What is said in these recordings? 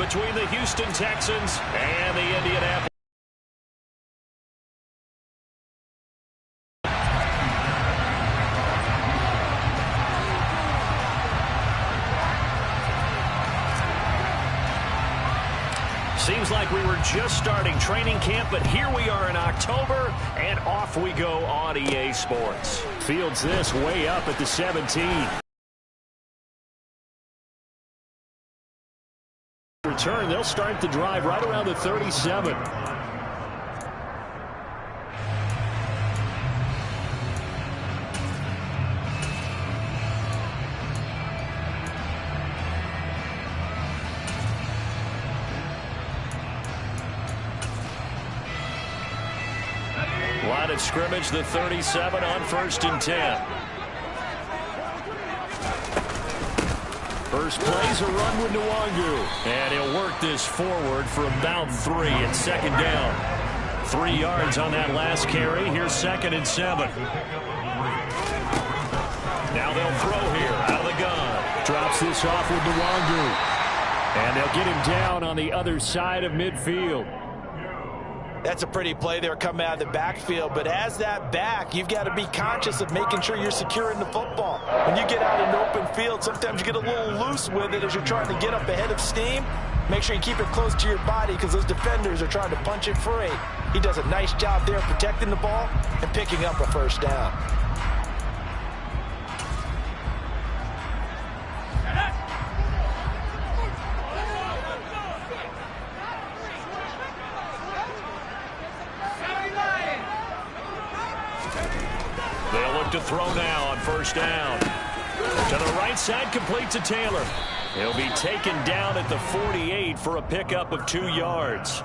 between the Houston Texans and the Indianapolis. Seems like we were just starting training camp, but here we are in October, and off we go on EA Sports. Fields this way up at the 17. Return, they'll start the drive right around the 37. Line of scrimmage, the 37 on 1st and 10. First play's a run with Nwangu. And he'll work this forward for about 3 at 2nd down. 3 yards on that last carry. Here's 2nd and 7. Now they'll throw here out of the gun. Drops this off with Nwangu. And they'll get him down on the other side of midfield. That's a pretty play there coming out of the backfield, but as that back, you've got to be conscious of making sure you're securing the football. When you get out in the open field, sometimes you get a little loose with it as you're trying to get up ahead of steam. Make sure you keep it close to your body because those defenders are trying to punch it free. He does a nice job there protecting the ball and picking up a 1st down. To throw now on 1st down. To the right side, complete to Taylor. He'll be taken down at the 48 for a pickup of 2 yards.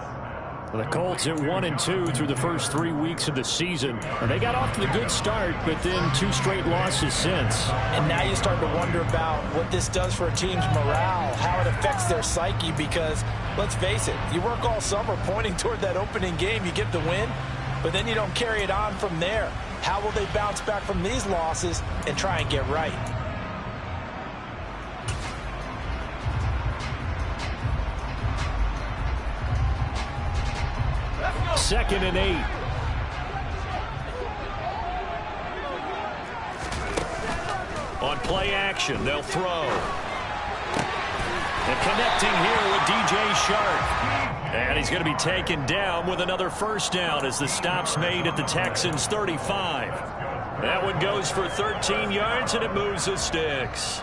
The Colts at 1-2 through the first 3 weeks of the season. And they got off to a good start, but then 2 straight losses since. And now you start to wonder about what this does for a team's morale, how it affects their psyche, because let's face it, you work all summer pointing toward that opening game, you get the win, but then you don't carry it on from there. How will they bounce back from these losses and try and get right? Second and 8. On play action, they'll throw. And connecting here with DJ Shark. And he's going to be taken down with another 1st down as the stop's made at the Texans' 35. That one goes for 13 yards, and it moves the sticks.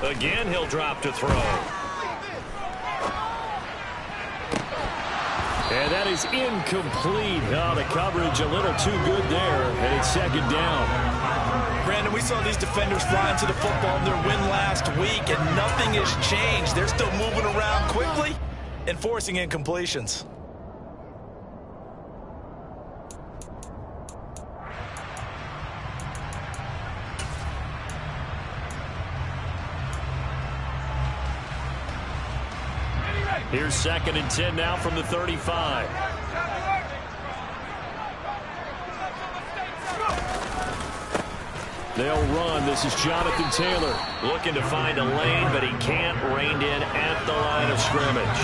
Again, he'll drop to throw. And that is incomplete. Oh, the coverage a little too good there, and it's 2nd down. Brandon, we saw these defenders fly into the football in their win last week, and nothing has changed. They're still moving around quickly and forcing incompletions. Here's 2nd and 10 now from the 35. They'll run. This is Jonathan Taylor looking to find a lane, but he can't. Reined in at the line of scrimmage.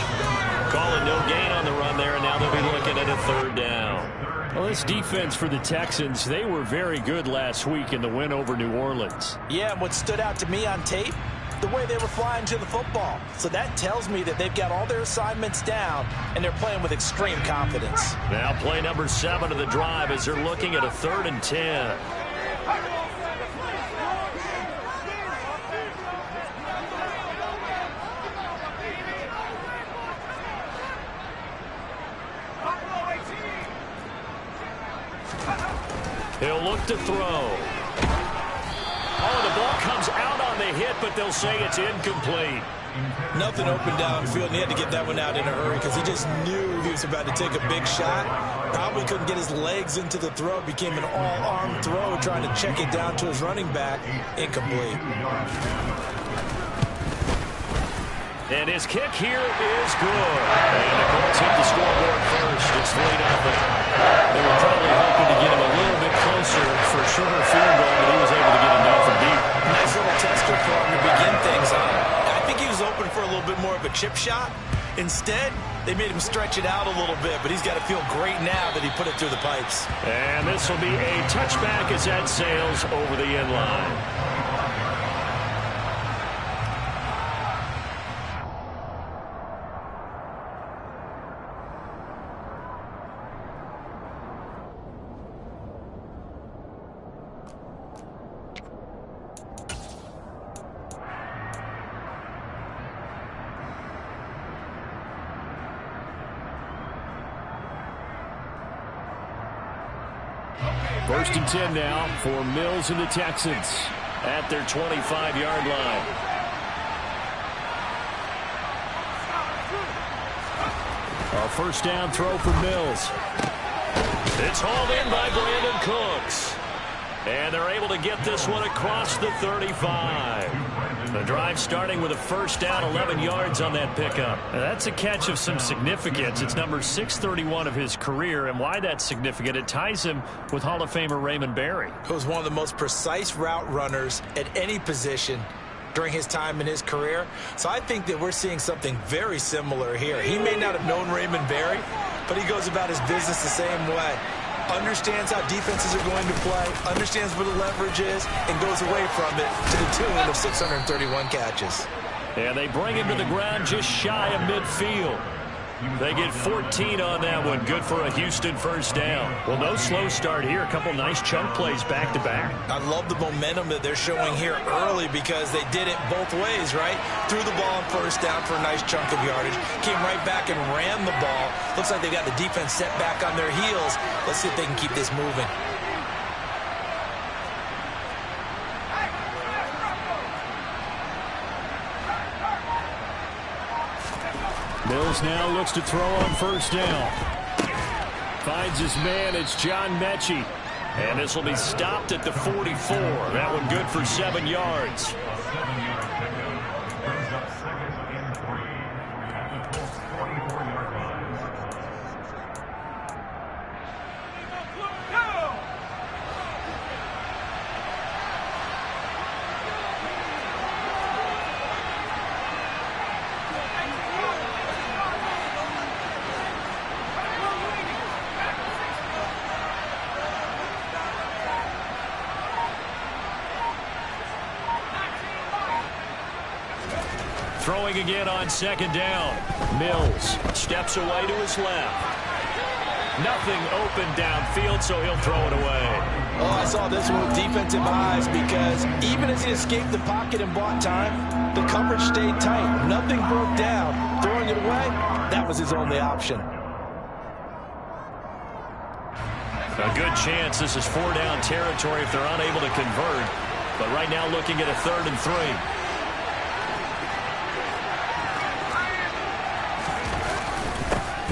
Calling no gain on the run there, and now they'll be looking at a 3rd down. Well, this defense for the Texans, they were very good last week in the win over New Orleans. Yeah, and what stood out to me on tape, the way they were flying to the football. So that tells me that they've got all their assignments down, and they're playing with extreme confidence. Now play number 7 of the drive as they're looking at a 3rd and 10. He'll look to throw. Oh, the ball comes out on the hit, but they'll say it's incomplete. Nothing open downfield, and he had to get that one out in a hurry because he just knew he was about to take a big shot. Probably couldn't get his legs into the throw. It became an all-arm throw, trying to check it down to his running back. Incomplete. And his kick here is good. And the Colts hit the scoreboard first. It's 3-0. They were chip shot. Instead, they made him stretch it out a little bit, but he's got to feel great now that he put it through the pipes. And this will be a touchback as that sails over the end line. First and 10 now for Mills and the Texans at their 25-yard line. A first down throw for Mills. It's hauled in by Brandon Cooks. And they're able to get this one across the 35. The drive starting with a first down, 11 yards on that pickup. Now that's a catch of some significance. It's number 631 of his career, and why that's significant, it ties him with Hall of Famer Raymond Berry. He was one of the most precise route runners at any position during his time in his career. So I think that we're seeing something very similar here. He may not have known Raymond Berry, but he goes about his business the same way. Understands how defenses are going to play, understands where the leverage is, and goes away from it to the tune of 631 catches. And they bring him to the ground just shy of midfield. They get 14 on that one. Good for a Houston first down. Well, no slow start here. A couple nice chunk plays back-to-back. I love the momentum that they're showing here early because they did it both ways, right? Threw the ball on first down for a nice chunk of yardage. Came right back and ran the ball. Looks like they got the defense set back on their heels. Let's see if they can keep this moving. Mills now looks to throw on first down. Finds his man. It's John Mechie. And this will be stopped at the 44. That one good for 7 yards. Throwing again on second down. Mills steps away to his left. Nothing open downfield, so he'll throw it away. Oh, I saw this one with defensive eyes because even as he escaped the pocket and bought time, the coverage stayed tight. Nothing broke down. Throwing it away, that was his only option. A good chance this is 4-down territory if they're unable to convert. But right now looking at a 3rd and 3.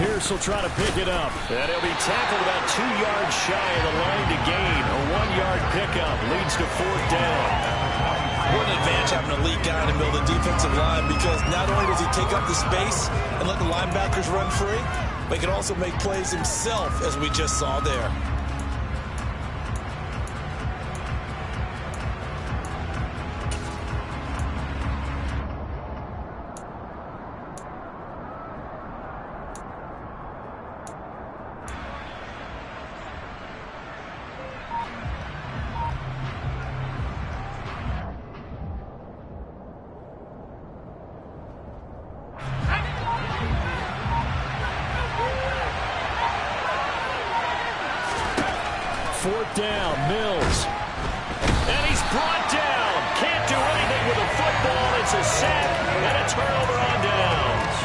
Pierce will try to pick it up. And he'll be tackled about 2 yards shy of the line to gain. A 1-yard pickup leads to 4th down. What an advantage having an elite guy in the middle of the defensive line because not only does he take up the space and let the linebackers run free, but he can also make plays himself, as we just saw there. Fourth down, Mills. And he's brought down. Can't do anything with a football. It's a sack and a turnover on downs.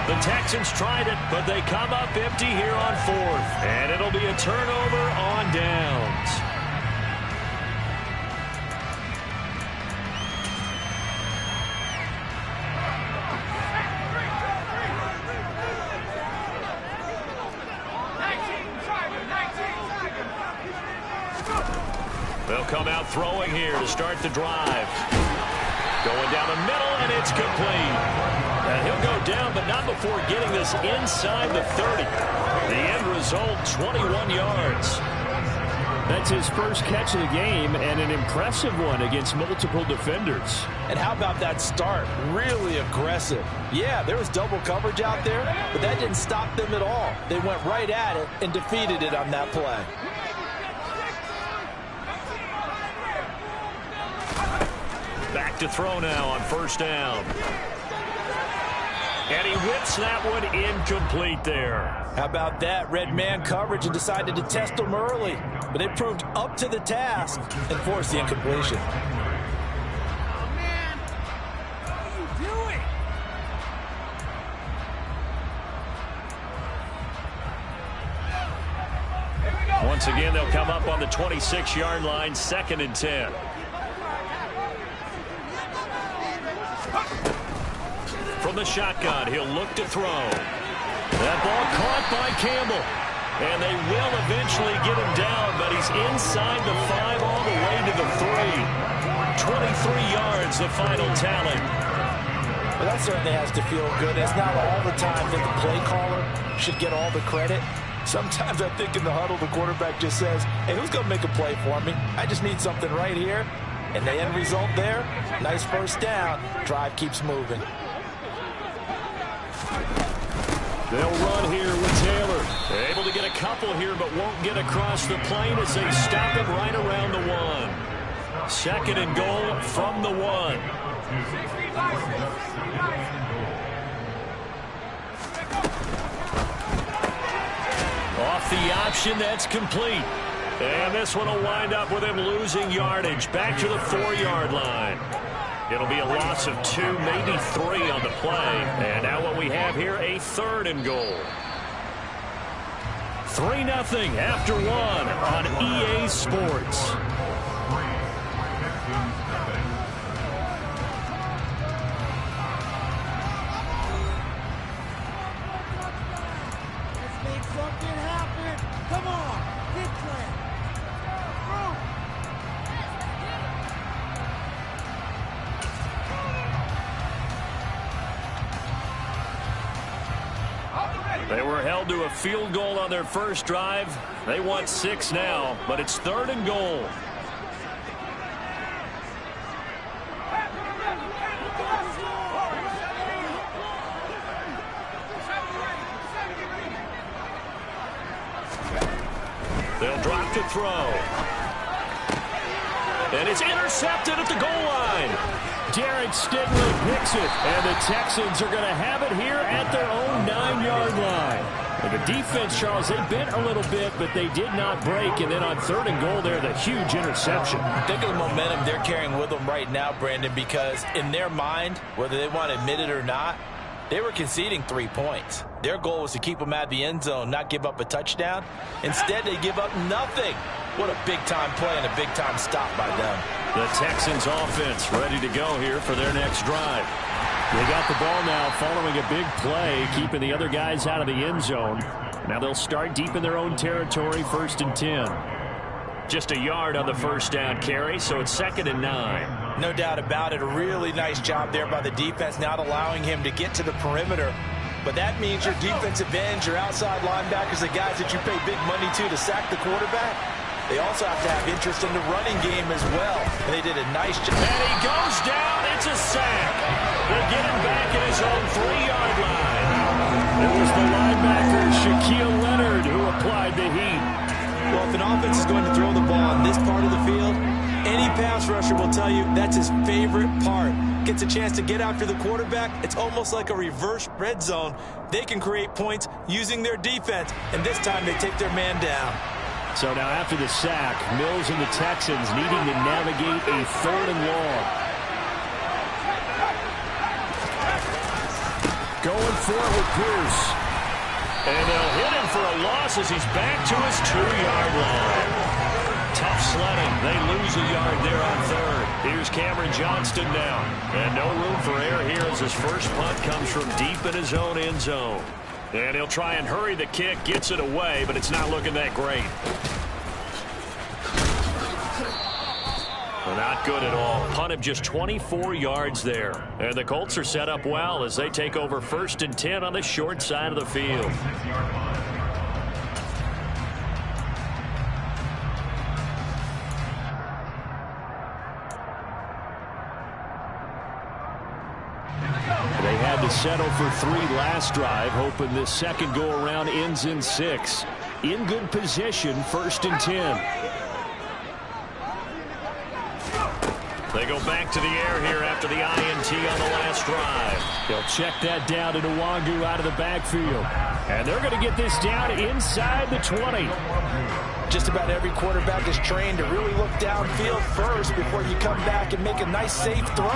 The Texans tried it, but they come up empty here on 4th. And it'll be a turnover on downs. They'll come out throwing here to start the drive. Going down the middle, and it's complete. And he'll go down, but not before getting this inside the 30. The end result, 21 yards. That's his first catch of the game, and an impressive one against multiple defenders. And how about that start? Really aggressive. Yeah, there was double coverage out there, but that didn't stop them at all. They went right at it and defeated it on that play. Back to throw now on first down. And he whips that one incomplete there. How about that? Red man coverage and decided to test them early. But they proved up to the task and forced the incompletion. Oh, man. What are you doing? Once again, they'll come up on the 26-yard line, 2nd and 10. From the shotgun, he'll look to throw. That ball caught by Campbell. And they will eventually get him down, but he's inside the 5 all the way to the 3. 23 yards, the final tally. Well, that certainly has to feel good. It's not all the time that the play caller should get all the credit. Sometimes I think in the huddle, the quarterback just says, hey, who's going to make a play for me? I just need something right here. And the end result there, nice first down. Drive keeps moving. They'll run here with Taylor. Able to get a couple here, but won't get across the plane as they stop it right around the 1. 2nd and goal from the 1. Off the option, that's complete. And this one will wind up with him losing yardage. Back to the 4-yard line. It'll be a loss of 2, maybe 3 on the play. And now what we have here, a 3rd and goal. 3-0 after 1 on EA Sports. Let's make something happen. Come on. Big play. They were held to a field goal on their first drive. They want 6 now, but it's 3rd and goal. They'll drop to throw. And it's intercepted at the goal line. Derek Stingley picks it, and the Texans are going to have it here at their own 9-yard line. And the defense, Charles, they bent a little bit, but they did not break. And then on 3rd and goal there, the huge interception. Think of the momentum they're carrying with them right now, Brandon, because in their mind, whether they want to admit it or not, they were conceding 3 points. Their goal was to keep them out of the end zone, not give up a touchdown. Instead, they give up nothing. What a big-time play and a big-time stop by them. The Texans offense ready to go here for their next drive. They got the ball now following a big play, keeping the other guys out of the end zone. Now they'll start deep in their own territory, 1st and 10. Just a yard on the first down carry, so it's 2nd and 9. No doubt about it. A really nice job there by the defense, not allowing him to get to the perimeter. But that means your defensive ends, your outside linebackers, the guys that you pay big money to sack the quarterback, they also have to have interest in the running game as well. And they did a nice job. And he goes down. It's a sack. They get him back at his own 3-yard line. It was the linebacker, Shaquille Leonard, who applied the heat. Well, if an offense is going to throw the ball on this part of the field, any pass rusher will tell you that's his favorite part. Gets a chance to get after the quarterback. It's almost like a reverse red zone. They can create points using their defense, and this time they take their man down. So now after the sack, Mills and the Texans needing to navigate a 3rd and long. Going for it with Pierce. And they'll hit him for a loss as he's back to his 2-yard line. Tough sledding. They lose a yard there on 3rd. Here's Cameron Johnston now. And no room for error here as his first punt comes from deep in his own end zone. And he'll try and hurry the kick, gets it away, but it's not looking that great. Well, not good at all. Punt of just 24 yards there. And the Colts are set up well as they take over 1st and 10 on the short side of the field. They had to settle for 3 last drive, hoping this second go-around ends in 6. In good position, 1st and 10. They go back to the air here after the INT on the last drive. They'll check that down to Nwangu out of the backfield. And they're going to get this down inside the 20. Just about every quarterback is trained to really look downfield first before you come back and make a nice, safe throw.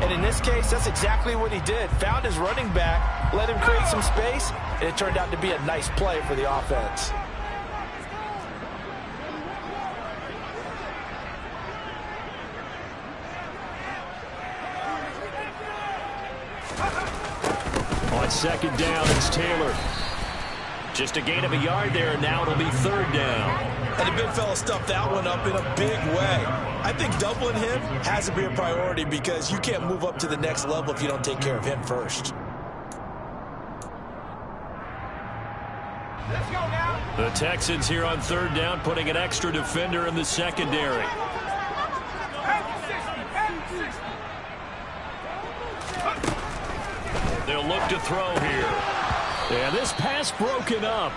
And in this case, that's exactly what he did. Found his running back, let him create some space, and it turned out to be a nice play for the offense. On 2nd down, it's Taylor. Just a gain of a yard there, and now it'll be 3rd down. And the big fella stuffed that one up in a big way. I think doubling him has to be a priority because you can't move up to the next level if you don't take care of him first. Let's go now. The Texans here on 3rd down, putting an extra defender in the secondary. They'll look to throw here. And this pass broken up.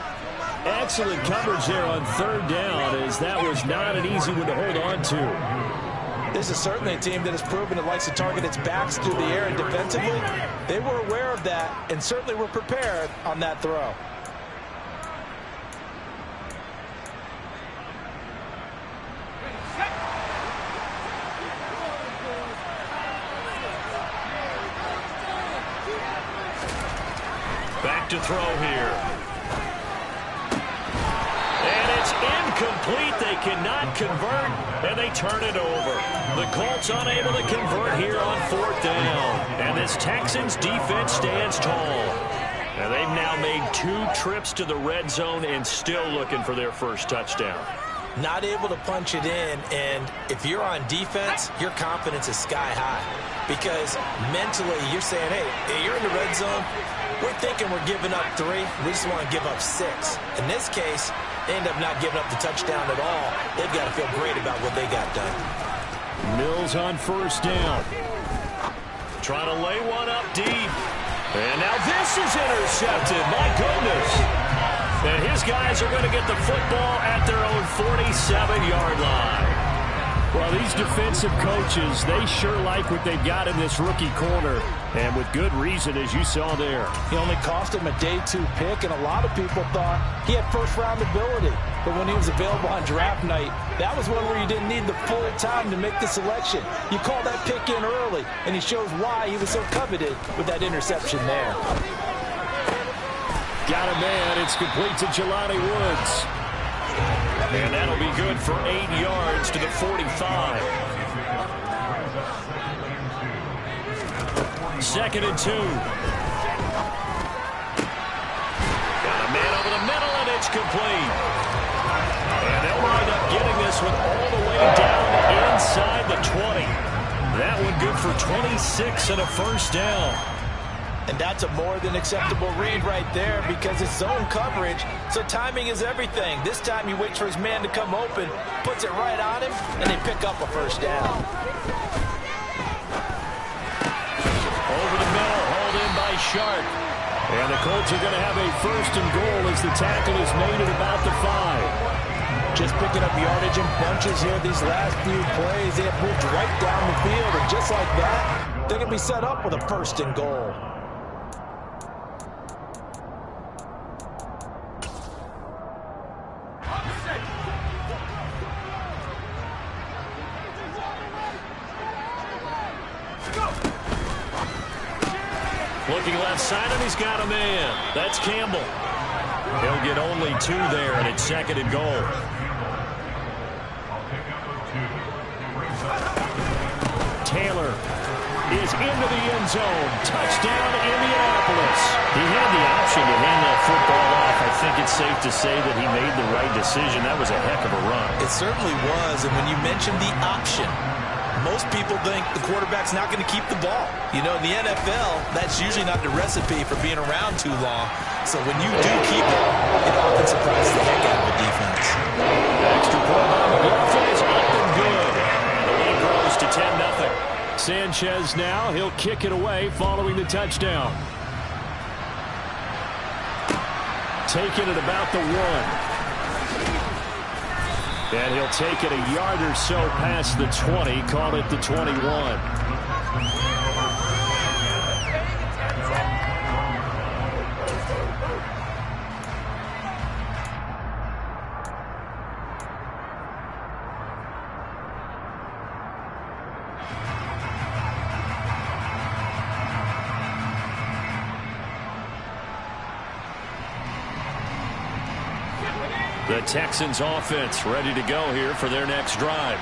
Excellent coverage there on 3rd down, as that was not an easy one to hold on to. This is certainly a team that has proven it likes to target its backs through the air, and defensively, they were aware of that and certainly were prepared on that throw. Back to throw here. And it's incomplete. They cannot convert, and they turn it over. The Colts unable to convert here on 4th down. And this Texans defense stands tall. And they've now made 2 trips to the red zone and still looking for their first touchdown. Not able to punch it in, and if you're on defense, your confidence is sky high. Because mentally, you're saying, hey, you're in the red zone. We're thinking we're giving up 3. We just want to give up 6. In this case, they end up not giving up the touchdown at all. They've got to feel great about what they got done. Mills on 1st down. Trying to lay one up deep. And now this is intercepted. My goodness. And his guys are going to get the football at their own 47-yard line. Well, these defensive coaches, they sure like what they've got in this rookie corner, and with good reason, as you saw there. He only cost him a day 2 pick, and a lot of people thought he had first-round ability. But when he was available on draft night, that was one where you didn't need the full time to make the selection. You call that pick in early, and he shows why he was so coveted with that interception there. Got a man. It's complete to Jelani Woods. And that'll be good for 8 yards to the 45. 2nd and 2. Got a man over the middle, and it's complete. And they'll wind up getting this one all the way down inside the 20. That one good for 26 and a first down. And that's a more than acceptable read right there because it's zone coverage, so timing is everything. This time he waits for his man to come open, puts it right on him, and they pick up a first down. Over the middle, hauled in by Sharp. And the Colts are going to have a 1st and goal as the tackle is made at about the 5. Just picking up yardage in bunches here these last few plays. They have moved right down the field, and just like that, they're going to be set up with a 1st and goal. Looking left side, and he's got a man. That's Campbell. He'll get only 2 there, and it's 2nd and goal. Taylor is into the end zone. Touchdown, Indianapolis. He had the option to hand that football off. I think it's safe to say that he made the right decision. That was a heck of a run. It certainly was, and when you mentioned the option, most people think the quarterback's not going to keep the ball. You know, in the NFL, that's usually not the recipe for being around too long. So when you do keep it, it often surprises the heck out of the defense. Extra point on the block is up and good. The lead grows to 10-0. Sanchez now. He'll kick it away following the touchdown. Taking it about the 1. And he'll take it a yard or so past the 20. Call it the 21. The Texans offense ready to go here for their next drive.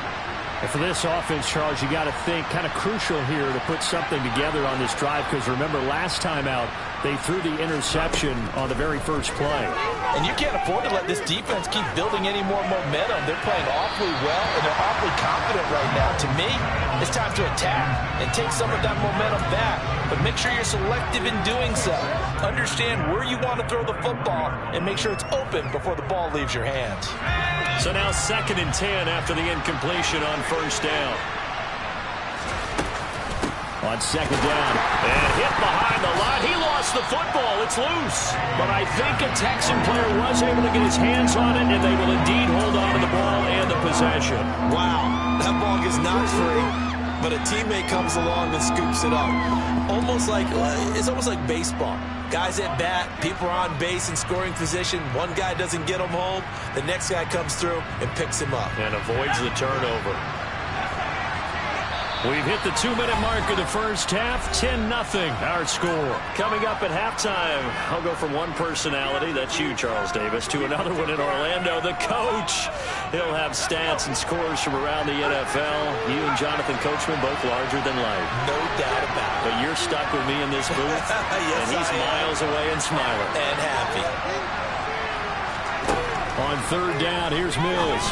And for this offense, Charles, you got to think kind of crucial here to put something together on this drive, because remember last time out they threw the interception on the very first play. And you can't afford to let this defense keep building any more momentum. They're playing awfully well, and they're awfully confident right now. To me, it's time to attack and take some of that momentum back. But make sure you're selective in doing so. Understand where you want to throw the football and make sure it's open before the ball leaves your hands. So now 2nd and 10 after the incompletion on first down. On 2nd down, and hit behind the line. He lost the football. It's loose. But I think a Texan player was able to get his hands on it, and they will indeed hold on to the ball and the possession. Wow, that ball gets knocked free, but a teammate comes along and scoops it up. It's almost like baseball. Guys at bat, people are on base in scoring position. One guy doesn't get him home. The next guy comes through and picks him up. And avoids the turnover. We've hit the 2-minute mark of the first half. 10-0 our score. Coming up at halftime, I'll go from one personality, that's you, Charles Davis, to another one in Orlando, the coach. He'll have stats and scores from around the NFL. You and Jonathan Coachman both larger than life. No doubt about it. But you're stuck with me in this booth. Yes, and he's miles away and smiling. And happy. On 3rd down, here's Mills.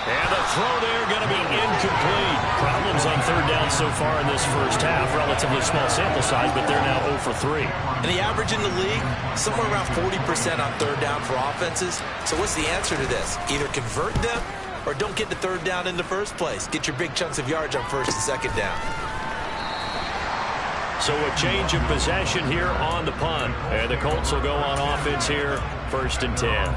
And the throw there going to be incomplete. Problems on 3rd down so far in this first half. Relatively small sample size, but they're now 0 for 3. And the average in the league, somewhere around 40% on 3rd down for offenses. So what's the answer to this? Either convert them or don't get to 3rd down in the first place. Get your big chunks of yards on 1st and 2nd down. So a change of possession here on the punt. And the Colts will go on offense here, 1st and 10.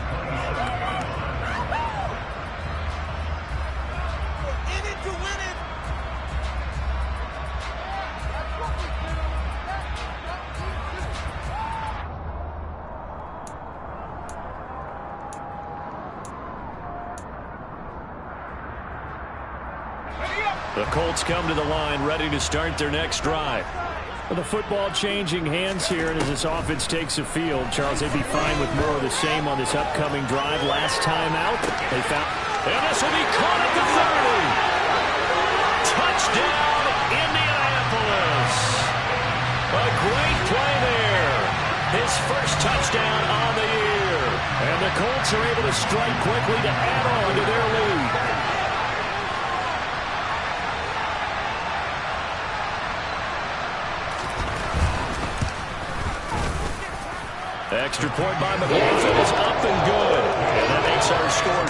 The Colts come to the line ready to start their next drive. Well, the football changing hands here, and as this offense takes the field, Charles, they'd be fine with more of the same on this upcoming drive. Last time out, they found... And this will be caught at the 30. Touchdown, Indianapolis. A great play there. His first touchdown on the year. And the Colts are able to strike quickly to add on to their lead. Extra point by McLaughlin is up and good. And that makes our score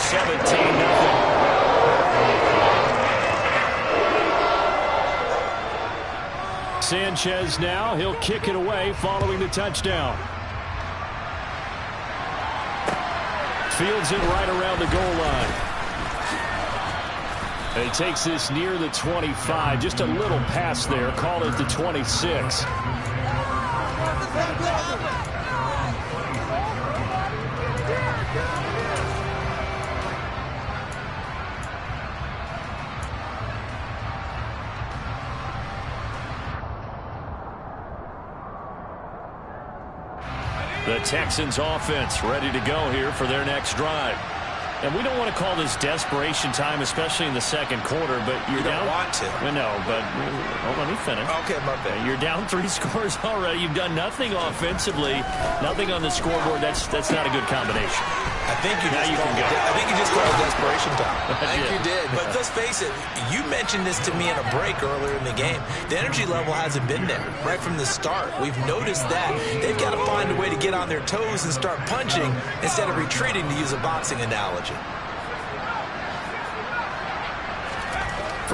17-0. Sanchez now. He'll kick it away following the touchdown. Fields it right around the goal line. And he takes this near the 25. Just a little pass there. Call it the 26. The Texans offense ready to go here for their next drive. And we don't want to call this desperation time, especially in the second quarter, but you're down. You don't want to. No, but hold on, let me finish. Okay, my bad. You're down 3 scores already. You've done nothing offensively, nothing on the scoreboard. That's not a good combination. I think you now just you can go. I think you just called it desperation time. I think you did. But Yeah. let's face it, you mentioned this to me in a break earlier in the game. The energy level hasn't been there right from the start. We've noticed that. They've got to find a way to get on their toes and start punching instead of retreating, to use a boxing analogy.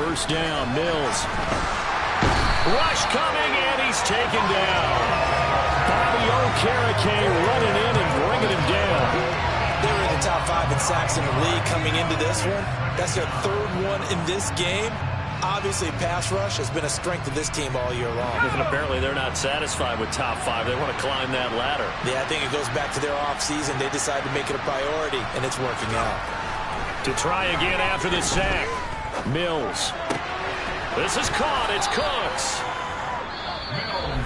first down. Mills. Rush coming, and he's taken down. Bobby Okereke running in and bringing him down. They were in the top 5 in sacks in the league coming into this one. That's their 3rd one in this game. Obviously, pass rush has been a strength of this team all year long. And apparently they're not satisfied with top 5. They want to climb that ladder. Yeah, I think it goes back to their offseason. They decided to make it a priority, and it's working out. To try again after the sack. Mills. This is caught. It's Cooks.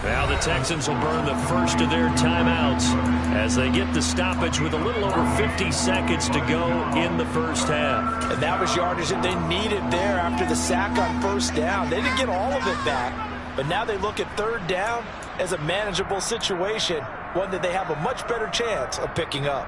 Now the Texans will burn the first of their timeouts as they get the stoppage with a little over 50 seconds to go in the first half. And that was yardage that they needed there after the sack on first down. They didn't get all of it back, but now they look at 3rd down as a manageable situation, one that they have a much better chance of picking up.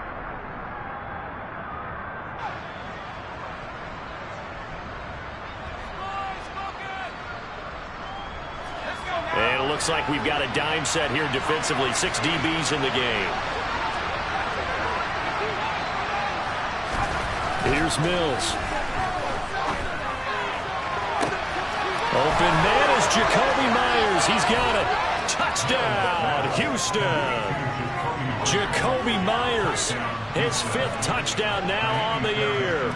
And it looks like we've got a dime set here defensively. 6 DBs in the game. Here's Mills. Open man is Jakobi Meyers. He's got it. Touchdown, Houston. Jakobi Meyers, his 5th touchdown now on the year.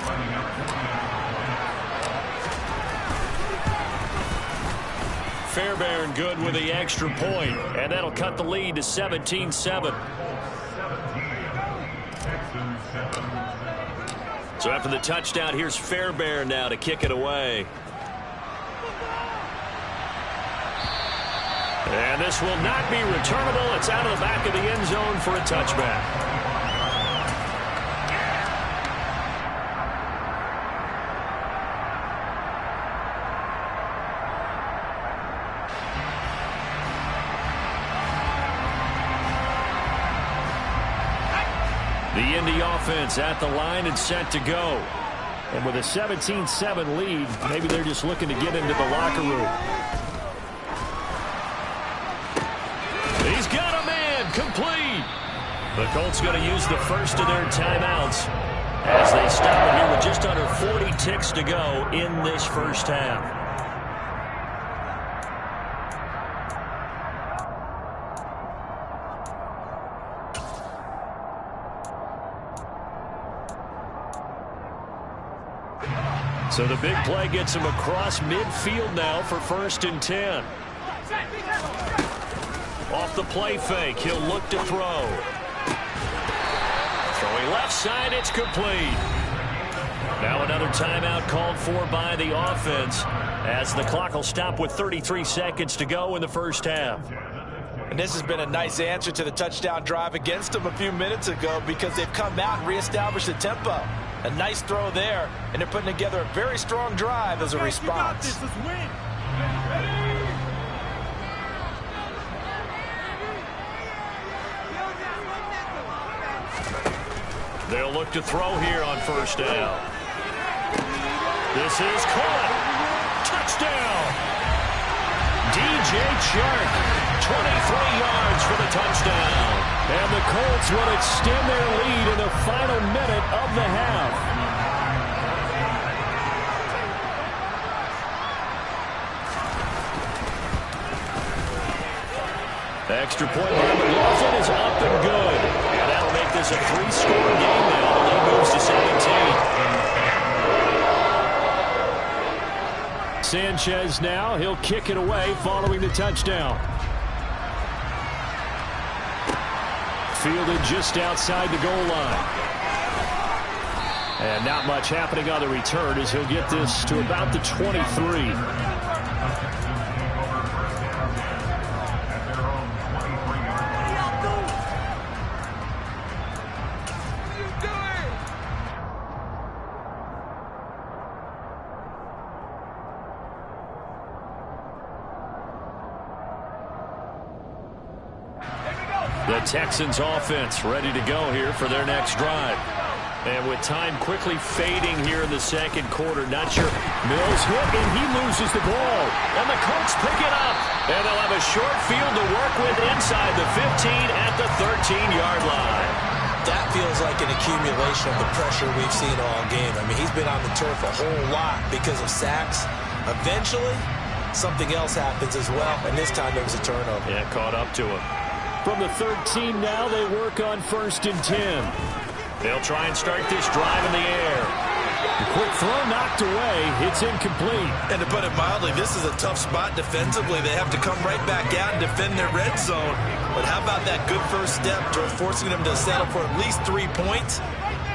Fairbairn good with the extra point, and that'll cut the lead to 17-7. So after the touchdown, here's Fairbairn now to kick it away. And this will not be returnable. It's out of the back of the end zone for a touchback. The Indy offense at the line and set to go. And with a 17-7 lead, maybe they're just looking to get into the locker room. He's got a man, complete. The Colts going to use the first of their timeouts as they stop it here with just under 40 ticks to go in this first half. So the big play gets him across midfield now for 1st and 10. Off the play fake, he'll look to throw. Throwing left side, it's complete. Now another timeout called for by the offense as the clock will stop with 33 seconds to go in the first half. And this has been a nice answer to the touchdown drive against them a few minutes ago because they've come out and reestablished the tempo. A nice throw there, and they're putting together a very strong drive as a response. They'll look to throw here on first down. This is caught. Touchdown. DJ Chark, 23 yards for the touchdown. And the Colts will extend their lead in the final minute of the half. Extra point by McLaughlin is up and good. And that'll make this a 3-score game now. The lead moves to 17. Sanchez now. He'll kick it away following the touchdown. Fielded just outside the goal line. And not much happening on the return as he'll get this to about the 23. The Texans offense ready to go here for their next drive. And with time quickly fading here in the second quarter, not sure. Mills hit, and he loses the ball. And the Colts pick it up. And they'll have a short field to work with inside the 15 at the 13-yard line. That feels like an accumulation of the pressure we've seen all game. I mean, he's been on the turf a whole lot because of sacks, Eventually, something else happens as well, and this time it was a turnover. Yeah, caught up to him. From the 13 now, they work on 1st and 10. They'll try and start this drive in the air. The quick throw knocked away. It's incomplete. And to put it mildly, this is a tough spot defensively. They have to come right back out and defend their red zone. But how about that good first step toward forcing them to settle for at least 3 points?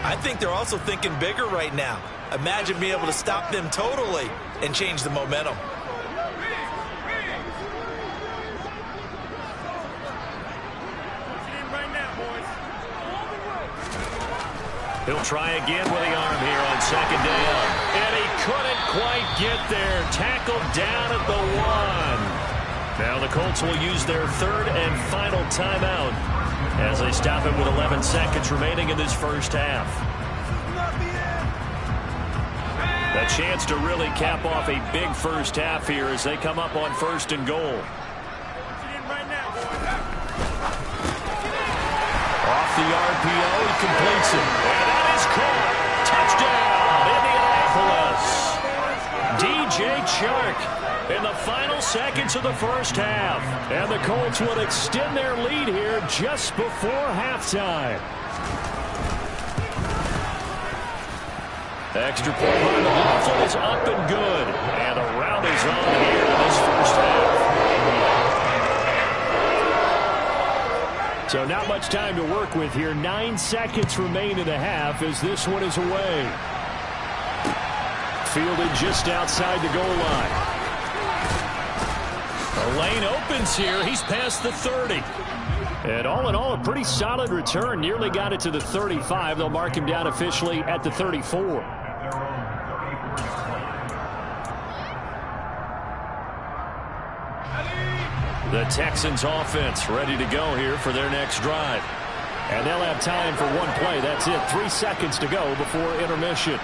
I think they're also thinking bigger right now. Imagine being able to stop them totally and change the momentum. He'll try again with the arm here on 2nd down. And he couldn't quite get there. Tackled down at the 1. Now the Colts will use their 3rd and final timeout as they stop it with 11 seconds remaining in this first half. A chance to really cap off a big first half here as they come up on 1st and goal. Off the RPO, he completes it. And that is caught. Touchdown, Indianapolis. DJ Chark in the final seconds of the first half. And the Colts would extend their lead here just before halftime. Extra point by the Buffalo is up and good. And a round is on here in this first half. So not much time to work with here. 9 seconds remain in the half as this one is away. Fielded just outside the goal line. The lane opens here. He's past the 30. And all in all, a pretty solid return. Nearly got it to the 35. They'll mark him down officially at the 34. The Texans offense ready to go here for their next drive. And they'll have time for one play. That's it. 3 seconds to go before intermission.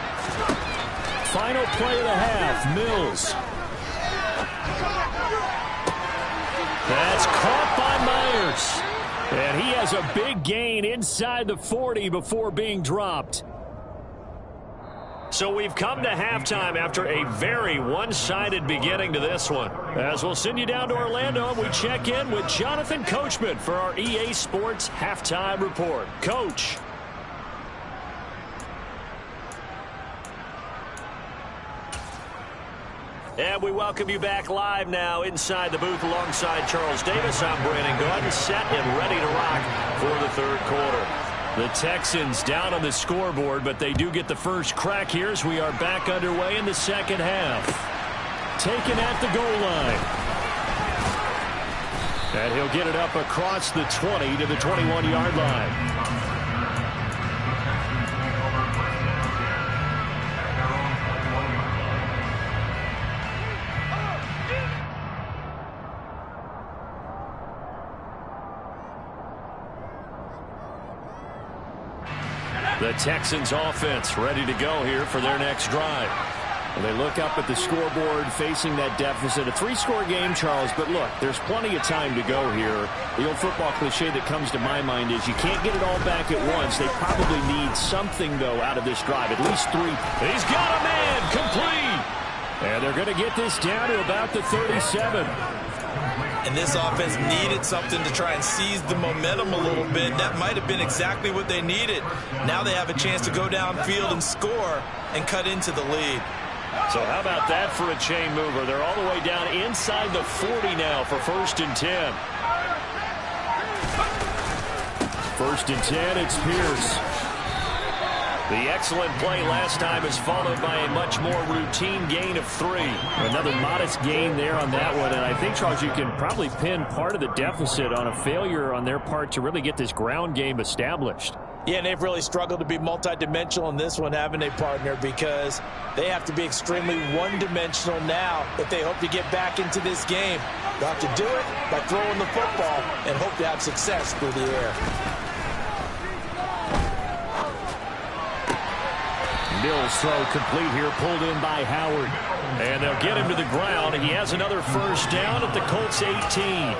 Final play of the half. Mills. That's caught by Myers. And he has a big gain inside the 40 before being dropped. So we've come to halftime after a very one-sided beginning to this one. As we'll send you down to Orlando, and we check in with Jonathan Coachman for our EA Sports Halftime Report. Coach. And we welcome you back live now inside the booth alongside Charles Davis. I'm Brandon Gaudin, set and ready to rock for the 3rd quarter. The Texans down on the scoreboard, but they do get the first crack here as we are back underway in the 2nd half. Taken at the goal line. And he'll get it up across the 20 to the 21-yard line. The Texans offense ready to go here for their next drive. Well, they look up at the scoreboard facing that deficit. A 3-score game, Charles, but look, there's plenty of time to go here. The old football cliche that comes to my mind is you can't get it all back at once. They probably need something, though, out of this drive, at least 3. He's got a man, complete. And they're going to get this down to about the 37. And this offense needed something to try and seize the momentum a little bit. That might have been exactly what they needed. Now they have a chance to go downfield and score and cut into the lead. So how about that for a chain mover? They're all the way down inside the 40 now for 1st and 10. 1st and 10, it's Pierce. The excellent play last time is followed by a much more routine gain of 3. Another modest gain there on that one. And I think, Charles, you can probably pin part of the deficit on a failure on their part to really get this ground game established. Yeah, and they've really struggled to be multidimensional in this one, haven't they, partner? Because they have to be extremely one-dimensional now if they hope to get back into this game. They'll have to do it by throwing the football and hope to have success through the air. Mills throw complete here, pulled in by Howard. And they'll get him to the ground. He has another first down at the Colts 18.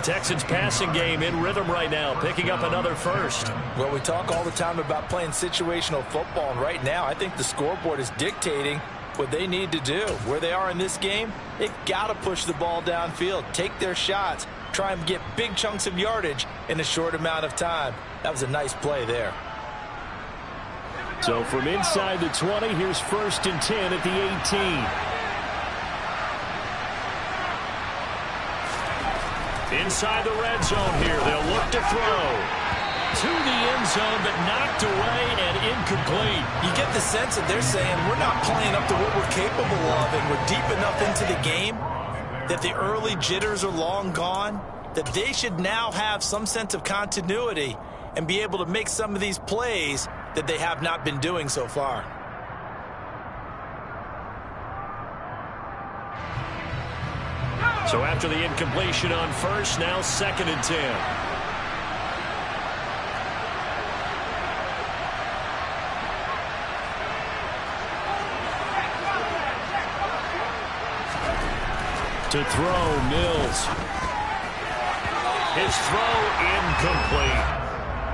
Texans passing game in rhythm right now, picking up another first. Well, we talk all the time about playing situational football, and right now I think the scoreboard is dictating what they need to do. Where they are in this game, they've got to push the ball downfield, take their shots, try and get big chunks of yardage in a short amount of time. That was a nice play there. So from inside the 20, here's 1st and 10 at the 18. Inside the red zone here. They'll look to throw. To the end zone, but knocked away and incomplete. You get the sense that they're saying we're not playing up to what we're capable of, and we're deep enough into the game that the early jitters are long gone, that they should now have some sense of continuity and be able to make some of these plays that they have not been doing so far. So after the incompletion on 1st, now 2nd and 10. To throw, Mills. His throw incomplete.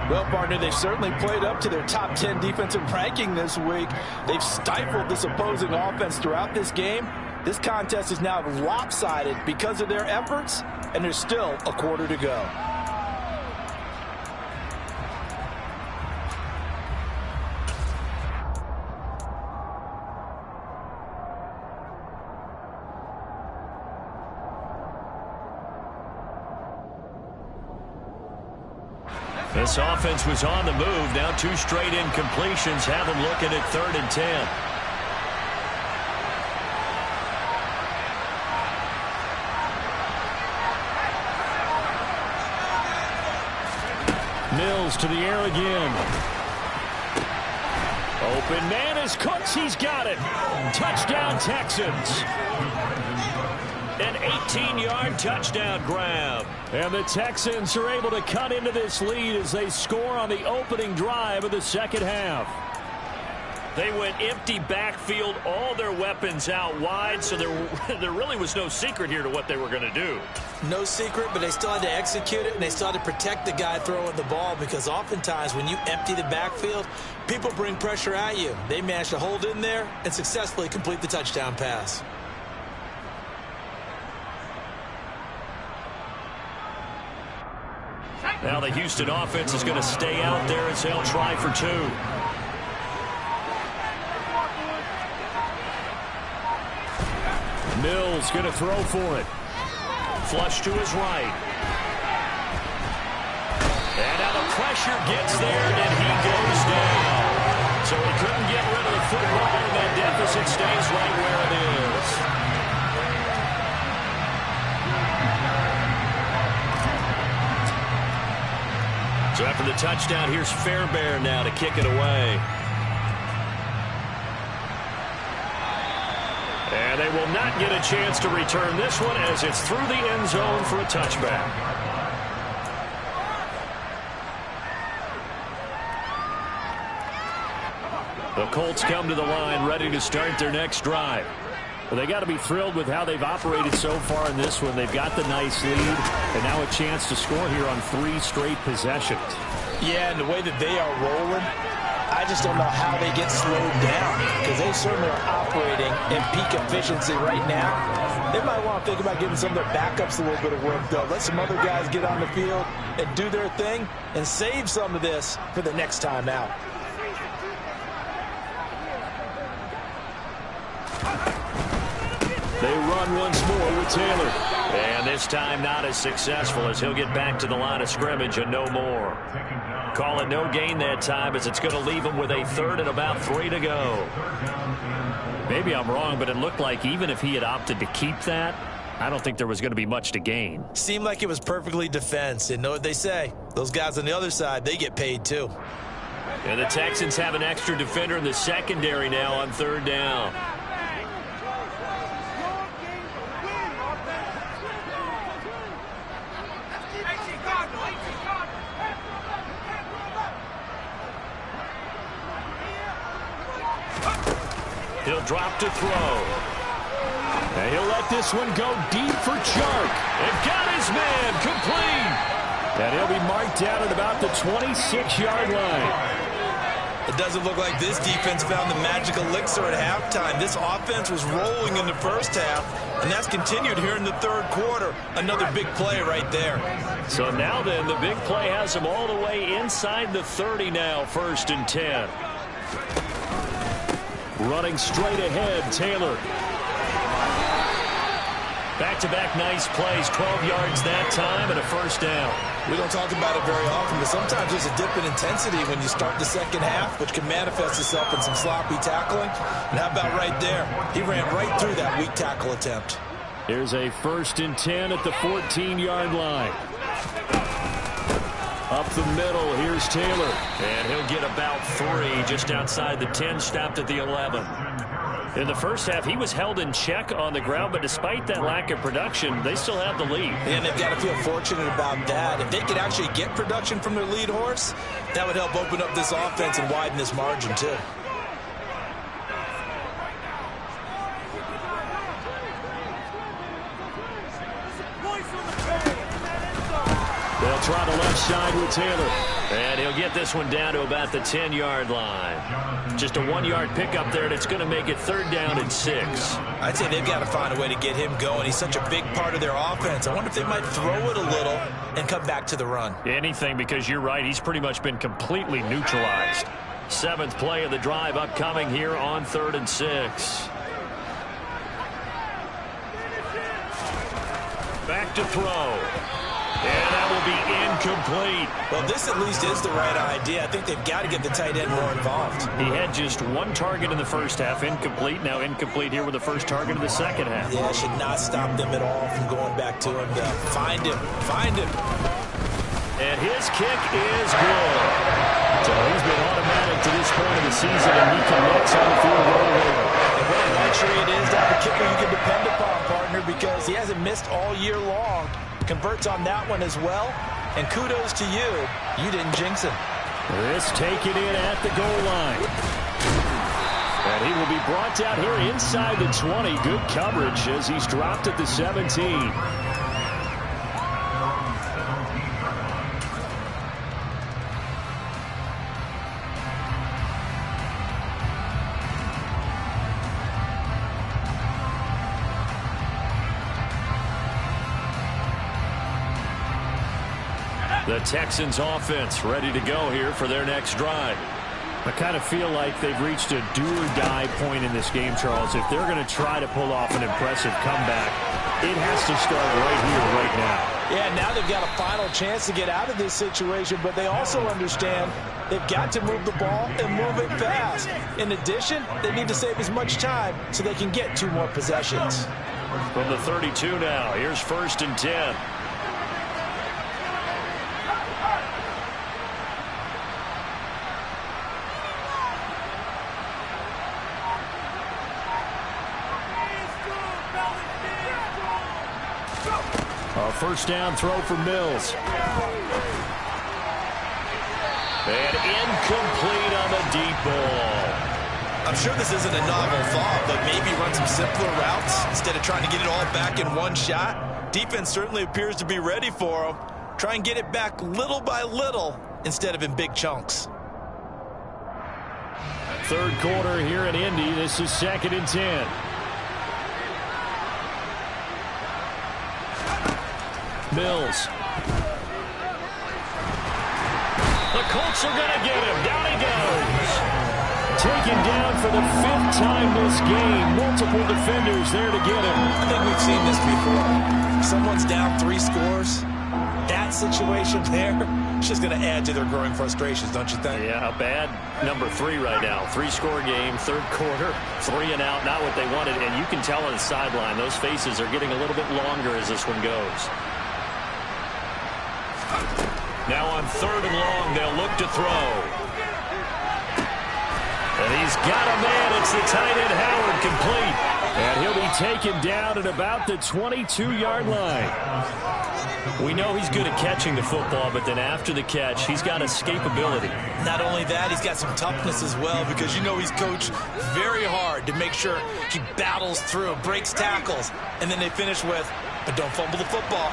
Well, partner, they've certainly played up to their top 10 defensive ranking this week. They've stifled this opposing offense throughout this game. This contest is now lopsided because of their efforts, and there's still a quarter to go. This offense was on the move. Now 2 straight incompletions have them looking at 3rd and 10. Mills to the air again. Open man is Cooks. He's got it. Touchdown, Texans. An 18-yard touchdown grab. And the Texans are able to cut into this lead as they score on the opening drive of the second half. They went empty backfield, all their weapons out wide, so there really was no secret here to what they were going to do. No secret, but they still had to execute it, and they still had to protect the guy throwing the ball, because oftentimes when you empty the backfield, people bring pressure at you. They managed to hold in there and successfully complete the touchdown pass. Now the Houston offense is going to stay out there as they'll try for 2. Mills going to throw for it. Flush to his right. And now the pressure gets there, and he goes down. So he couldn't get rid of the football, and that deficit stays right where it is. So after the touchdown, here's Fairbairn now to kick it away. And they will not get a chance to return this one as it's through the end zone for a touchback. The Colts come to the line ready to start their next drive. Well, they got to be thrilled with how they've operated so far in this one. They've got the nice lead, and now a chance to score here on 3 straight possessions. Yeah, and the way that they are rolling, I just don't know how they get slowed down, because they certainly are operating in peak efficiency right now. They might want to think about giving some of their backups a little bit of work, though. Let some other guys get on the field and do their thing and save some of this for the next time out. They run once more with Taylor. And this time not as successful as he'll get back to the line of scrimmage and no more. Call it no gain that time as it's going to leave him with a 3rd and about 3 to go. Maybe I'm wrong, but it looked like even if he had opted to keep that, I don't think there was going to be much to gain. Seemed like it was perfectly defense. And know what they say? Those guys on the other side, they get paid too. And the Texans have an extra defender in the secondary now on 3rd down. He'll drop to throw. And he'll let this one go deep for Chark. And got his man complete. And he'll be marked down at about the 26-yard line. It doesn't look like this defense found the magic elixir at halftime. This offense was rolling in the first half, and that's continued here in the third quarter. Another big play right there. So now then, the big play has them all the way inside the 30 now, 1st and 10. Running straight ahead, Taylor. Back-to-back nice plays, 12 yards that time and a 1st down. We don't talk about it very often, but sometimes there's a dip in intensity when you start the second half, which can manifest itself in some sloppy tackling. And how about right there? He ran right through that weak tackle attempt. Here's a 1st and 10 at the 14-yard line. Up the middle, here's Taylor. And he'll get about 3 just outside the 10, stopped at the 11. In the first half, he was held in check on the ground, but despite that lack of production, they still have the lead. And they've got to feel fortunate about that. If they could actually get production from their lead horse, that would help open up this offense and widen this margin, too. They'll try the left side with Taylor. And he'll get this one down to about the 10-yard line. Just a 1-yard pickup there, and it's going to make it 3rd down and 6. I'd say they've got to find a way to get him going. He's such a big part of their offense. I wonder if they might throw it a little and come back to the run. Anything, because you're right, he's pretty much been completely neutralized. 7th play of the drive upcoming here on 3rd and 6. Back to throw. And that will be incomplete. Well, this at least is the right idea. I think they've got to get the tight end more involved. He had just 1 target in the first half, incomplete. Now incomplete here with the first target of the second half. Yeah, should not stop them at all from going back to him. Find him. Find him. And his kick is good. So he's been automatic to this point of the season, and he connects on the field goal later. And what a luxury it is to have a kicker you can depend upon, partner, because he hasn't missed all year long. Converts on that one as well, and kudos to you. You didn't jinx him. This taken in at the goal line. And he will be brought down here inside the 20. Good coverage as he's dropped at the 17. The Texans offense ready to go here for their next drive. I kind of feel like they've reached a do-or-die point in this game, Charles. If they're going to try to pull off an impressive comeback, it has to start right here, right now. Yeah, now they've got a final chance to get out of this situation, but they also understand they've got to move the ball and move it fast. In addition, they need to save as much time so they can get 2 more possessions. From the 32 now, here's 1st and 10. A 1st down throw for Mills. And incomplete on the deep ball. I'm sure this isn't a novel thought, but maybe run some simpler routes instead of trying to get it all back in one shot. Defense certainly appears to be ready for him. Try and get it back little by little instead of in big chunks. 3rd quarter here in Indy. This is 2nd and 10. Mills. The Colts are going to get him. Down he goes. Taken down for the 5th time this game. Multiple defenders there to get him. I think we've seen this before. Someone's down 3 scores. That situation there, it's just going to add to their growing frustrations, don't you think? Yeah, a bad number 3 right now. 3-score game, 3rd quarter, 3 and out, not what they wanted. And you can tell on the sideline, those faces are getting a little bit longer as this one goes. Now on 3rd and long, they'll look to throw. And he's got a man. It's the tight end, Howard, complete. And he'll be taken down at about the 22-yard line. We know he's good at catching the football, but then after the catch, he's got escapability. Not only that, he's got some toughness as well, because you know he's coached very hard to make sure he battles through, breaks tackles, and then they finish with, but don't fumble the football.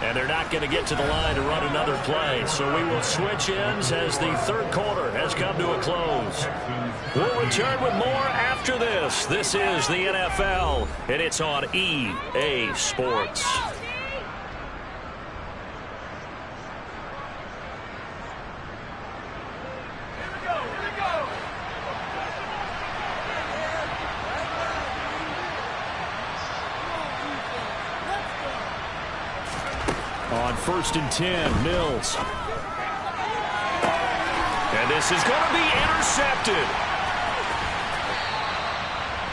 And they're not going to get to the line to run another play. So we will switch ends as the third quarter has come to a close. We'll return with more after this. This is the NFL, and it's on EA Sports. On 1st and 10, Mills. And this is going to be intercepted.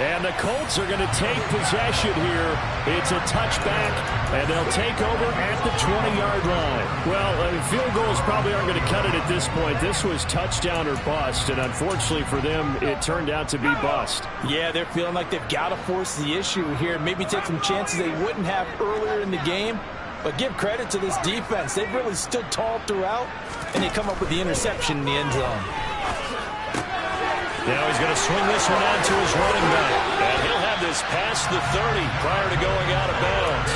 And the Colts are going to take possession here. It's a touchback, and they'll take over at the 20-yard line. Well, field goals probably aren't going to cut it at this point. This was touchdown or bust, and unfortunately for them, it turned out to be bust. Yeah, they're feeling like they've got to force the issue here. Maybe take some chances they wouldn't have earlier in the game. But give credit to this defense. They've really stood tall throughout, and they come up with the interception in the end zone. Now he's going to swing this one out to his running back. And he'll have this past the 30 prior to going out of bounds.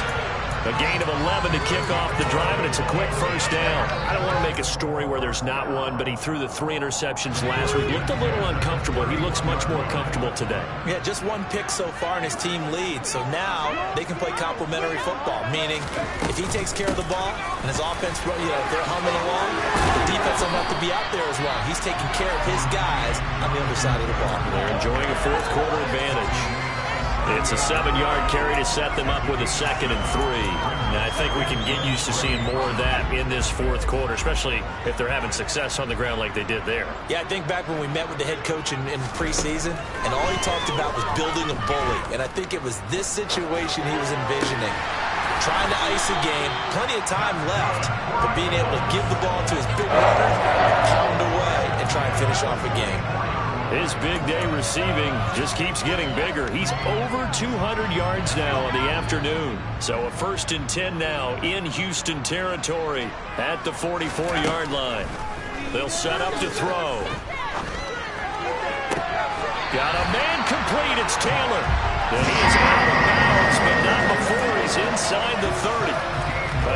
A gain of 11 to kick off the drive, and it's a quick first down. I don't want to make a story where there's not one, but he threw the 3 interceptions last week. Looked a little uncomfortable. He looks much more comfortable today. Yeah, just 1 pick so far, and his team leads. So now they can play complementary football, meaning if he takes care of the ball and his offense, if they're humming along, the defense will have to be out there as well. He's taking care of his guys on the other side of the ball. They're enjoying a fourth quarter advantage. It's a 7-yard carry to set them up with a 2nd and 3. Now, I think we can get used to seeing more of that in this fourth quarter, especially if they're having success on the ground like they did there. Yeah, I think back when we met with the head coach in preseason, and all he talked about was building a bully. And I think it was this situation he was envisioning. Trying to ice a game, plenty of time left, but being able to give the ball to his big runner, pound away, and try and finish off a game. His big day receiving just keeps getting bigger. He's over 200 yards now in the afternoon. So a 1st and 10 now in Houston territory at the 44-yard line. They'll set up to throw. Got a man complete. It's Taylor. And he is out of bounds, but not before he's inside the 30.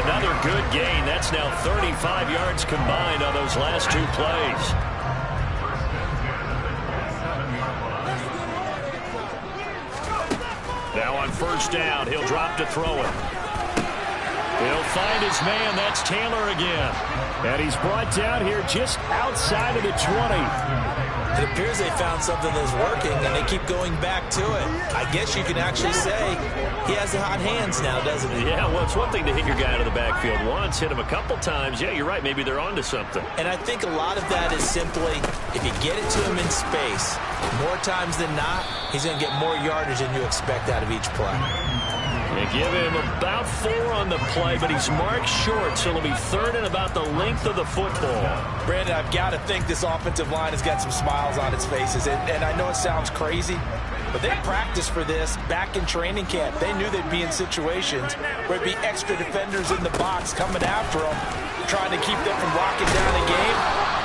Another good gain. That's now 35 yards combined on those last 2 plays. Now on 1st down, he'll drop to throw it. He'll find his man. That's Taylor again. And he's brought down here just outside of the 20. It appears they found something that's working, and they keep going back to it. I guess you can actually say he has the hot hands now, doesn't he? Yeah, well, it's one thing to hit your guy out of the backfield once, hit him a couple times. Yeah, you're right. Maybe they're onto something. And I think a lot of that is simply if you get it to him in space, more times than not, he's going to get more yardage than you expect out of each play. They give him about 4 on the play, but he's marked short, so it'll be 3rd and about the length of the football. Brandon, I've got to think this offensive line has got some smiles on its faces. And I know it sounds crazy, but they practiced for this back in training camp. They knew they'd be in situations where it'd be extra defenders in the box coming after them, trying to keep them from locking down a game.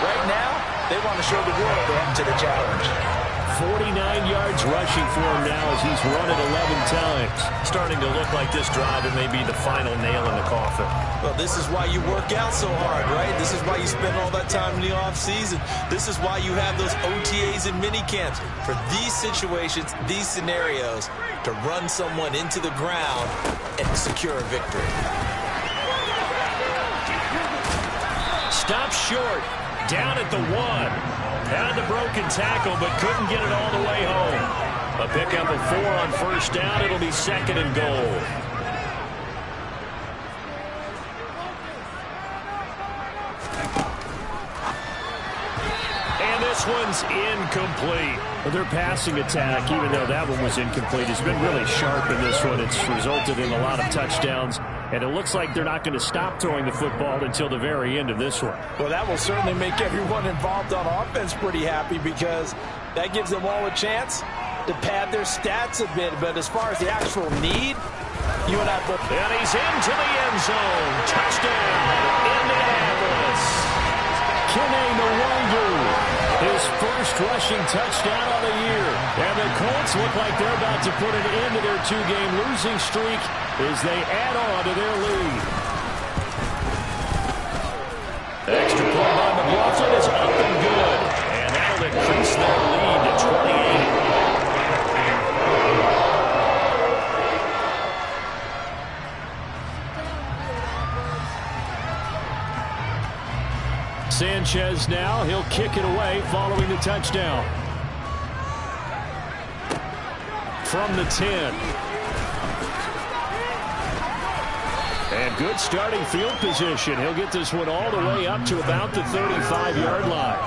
Right now, they want to show the world they're up to the challenge. 49 yards rushing for him now as he's run it 11 times. Starting to look like this drive, it may be the final nail in the coffin. Well, this is why you work out so hard, right? This is why you spend all that time in the offseason. This is why you have those OTAs and mini camps. For these situations, these scenarios, to run someone into the ground and secure a victory. Stop short. Down at the 1. Had the broken tackle, but couldn't get it all the way home. A pickup of 4 on 1st down. It'll be 2nd and goal. And this one's incomplete. Well, their passing attack, even though that one was incomplete, has been really sharp in this one. It's resulted in a lot of touchdowns. And it looks like they're not going to stop throwing the football until the very end of this one. Well, that will certainly make everyone involved on offense pretty happy because that gives them all a chance to pad their stats a bit. But as far as the actual need, you and I both... And he's into the end zone. Touchdown, Indianapolis. Kene Nwangwu, his first rushing touchdown of the year. And the Colts look like they're about to put an end to their 2-game losing streak as they add on to their lead. Sanchez now, he'll kick it away following the touchdown. From the 10. And good starting field position. He'll get this one all the way up to about the 35-yard line.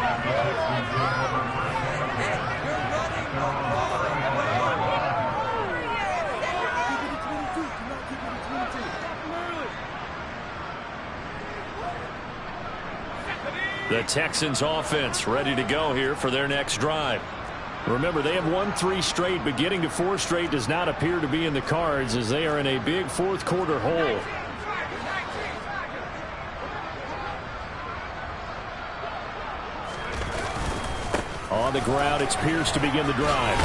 The Texans offense ready to go here for their next drive. Remember, they have won 3 straight, but getting to 4 straight does not appear to be in the cards as they are in a big fourth quarter hole. On the ground, it's Pierce to begin the drive.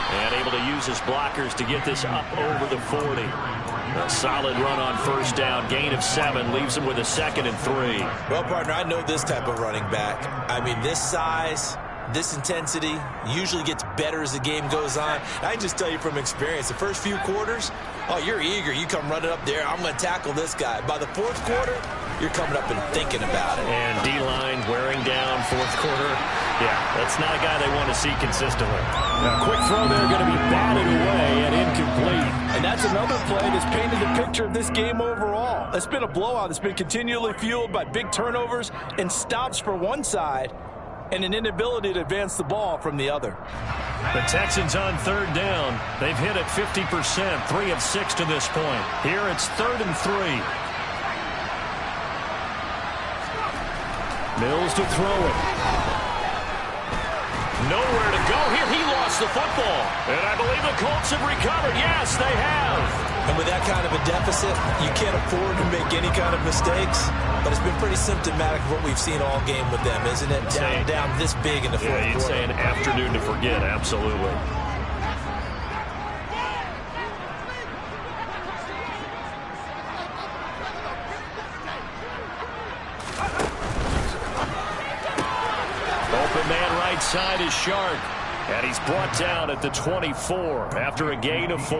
And able to use his blockers to get this up over the 40. A solid run on first down. Gain of 7 leaves him with a 2nd and 3. Well, partner, I know this type of running back. I mean, this size, this intensity usually gets better as the game goes on. I can just tell you from experience, the first few quarters, oh, you're eager. You come running up there. I'm going to tackle this guy. By the 4th quarter, you're coming up and thinking about it. And D-line wearing down 4th quarter. Yeah, that's not a guy they want to see consistently. A quick throw there going to be batted away and incomplete. And that's another play that's painted the picture of this game overall. It's been a blowout. It's been continually fueled by big turnovers and stops for one side and an inability to advance the ball from the other. The Texans on 3rd down. They've hit it 50%, 3 of 6 to this point. Here it's 3rd and 3. Mills to throw it. Nowhere to go here. He lost the football. And I believe the Colts have recovered. Yes, they have. And with that kind of a deficit, you can't afford to make any kind of mistakes. But it's been pretty symptomatic of what we've seen all game with them, isn't it? Down this big in the fourth quarter. You'd say an afternoon to forget. Absolutely. Side is Shark, and he's brought down at the 24 after a gain of 4.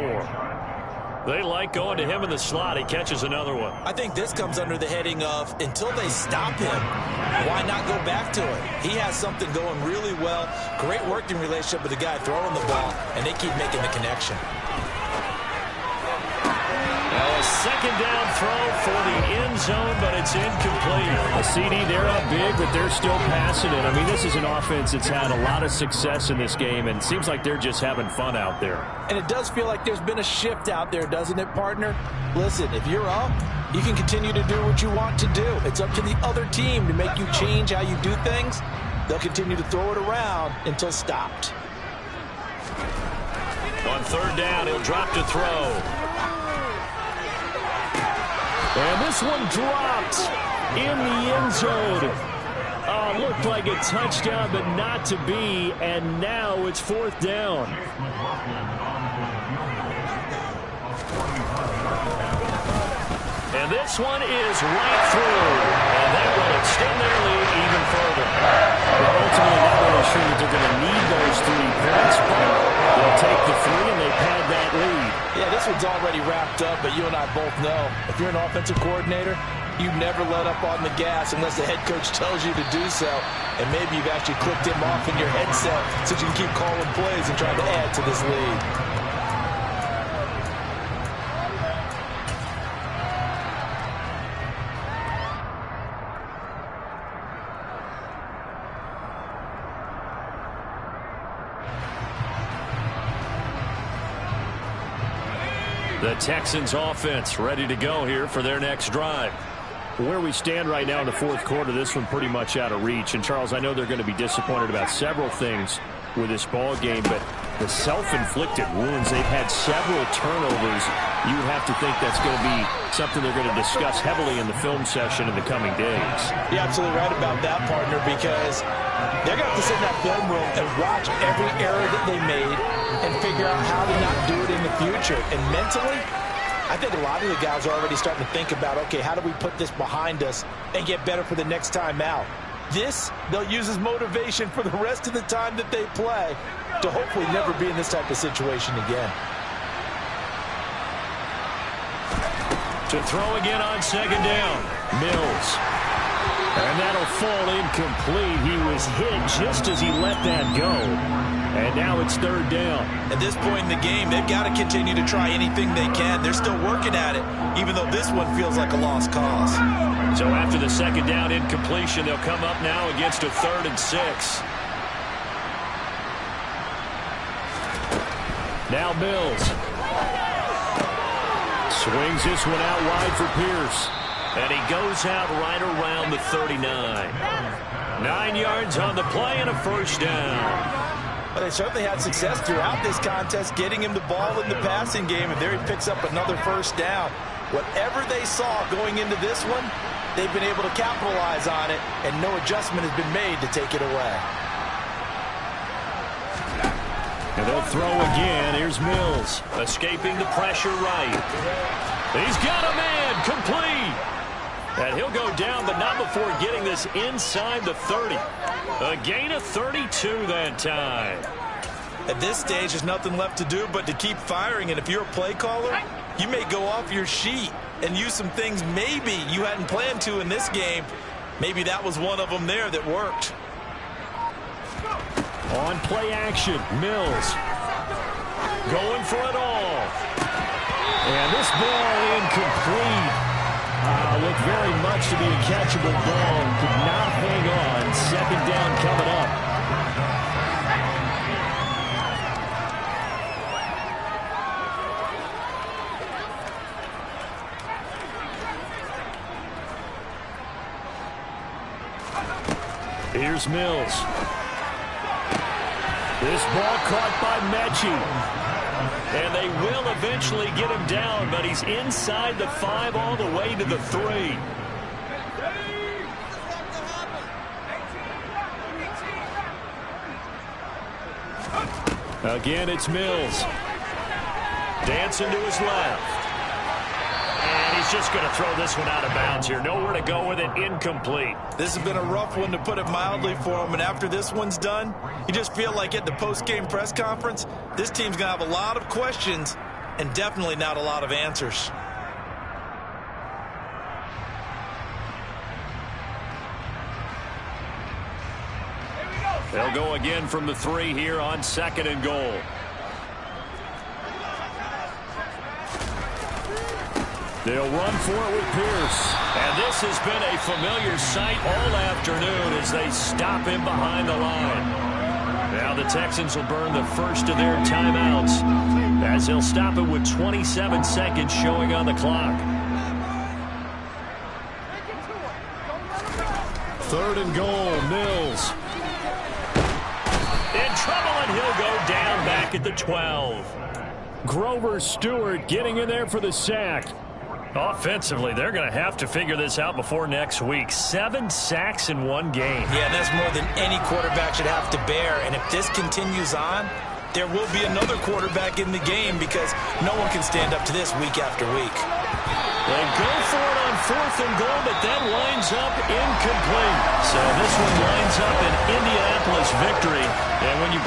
They like going to him in the slot. He catches another one. I think this comes under the heading of until they stop him, why not go back to it? He has something going really well, great working relationship with the guy throwing the ball, and they keep making the connection. A 2nd down throw for the end zone, but it's incomplete. A CD, they're up big, but they're still passing it. I mean, this is an offense that's had a lot of success in this game, and it seems like they're just having fun out there. And it does feel like there's been a shift out there, doesn't it, partner? Listen, if you're up, you can continue to do what you want to do. It's up to the other team to make you change how you do things. They'll continue to throw it around until stopped. On 3rd down, he'll drop to throw. And this one dropped in the end zone. Looked like a touchdown, but not to be. And now it's 4th down. And this one is right through. And that will extend their lead even further. Well, ultimately, not really sure that they're going to need those 3 points, but they'll take the 3 and they pad that lead. Yeah, this one's already wrapped up, but you and I both know if you're an offensive coordinator, you never let up on the gas unless the head coach tells you to do so. And maybe you've actually clicked him off in your headset so you can keep calling plays and trying to add to this lead. The Texans offense ready to go here for their next drive. Where we stand right now in the 4th quarter, this one pretty much out of reach. And, Charles, I know they're going to be disappointed about several things with this ball game, but the self-inflicted wounds, they've had several turnovers. You would have to think that's going to be something they're going to discuss heavily in the film session in the coming days. You're absolutely right about that, partner, because they're going to have to sit in that film room and watch every error that they made and figure out how to not do it in the future. And mentally, I think a lot of the guys are already starting to think about, okay, how do we put this behind us and get better for the next time out? This, they'll use as motivation for the rest of the time that they play to hopefully never be in this type of situation again. To throw again on 2nd down, Mills. And that'll fall incomplete. He was hit just as he let that go. And now it's third down. At this point in the game, they've got to continue to try anything they can. They're still working at it, even though this one feels like a lost cause. So after the second down incompletion, they'll come up now against a 3rd and 6. Now Mills. Swings this one out wide for Pierce. And he goes out right around the 39. 9 yards on the play and a first down. Well, they certainly had success throughout this contest getting him the ball in the passing game, and there he picks up another first down. Whatever they saw going into this one, they've been able to capitalize on it, and no adjustment has been made to take it away. And they'll throw again. Here's Mills. Escaping the pressure right. He's got a man. Complete. And he'll go down, but not before getting this inside the 30. A gain of 32 that time. At this stage, there's nothing left to do but to keep firing. And if you're a play caller, you may go off your sheet and use some things maybe you hadn't planned to in this game. Maybe that was one of them there that worked. On play action, Mills. Going for it all. And this ball incomplete. Looked very much to be a catchable ball. Could not hang on. Second down coming up. Here's Mills. This ball caught by Mechie. And they will eventually get him down, but he's inside the 5 all the way to the 3. Again, it's Mills. Dancing to his left. And he's just going to throw this one out of bounds here. Nowhere to go with it. Incomplete. This has been a rough one, to put it mildly, for him. And after this one's done, you just feel like at the post-game press conference, this team's going to have a lot of questions and definitely not a lot of answers. They'll go again from the 3 here on 2nd and goal. They'll run for it with Pierce. And this has been a familiar sight all afternoon as they stop him behind the line. Now the Texans will burn the first of their timeouts as they'll stop it with 27 seconds showing on the clock. 3rd and goal, Mills. In trouble, and he'll go down back at the 12. Grover Stewart getting in there for the sack. Offensively, they're going to have to figure this out before next week. 7 sacks in one game. Yeah, that's more than any quarterback should have to bear. And if this continues on, there will be another quarterback in the game because no one can stand up to this week after week. They go for it on 4th and goal, but that winds up incomplete. So this one winds up an Indianapolis victory. And when you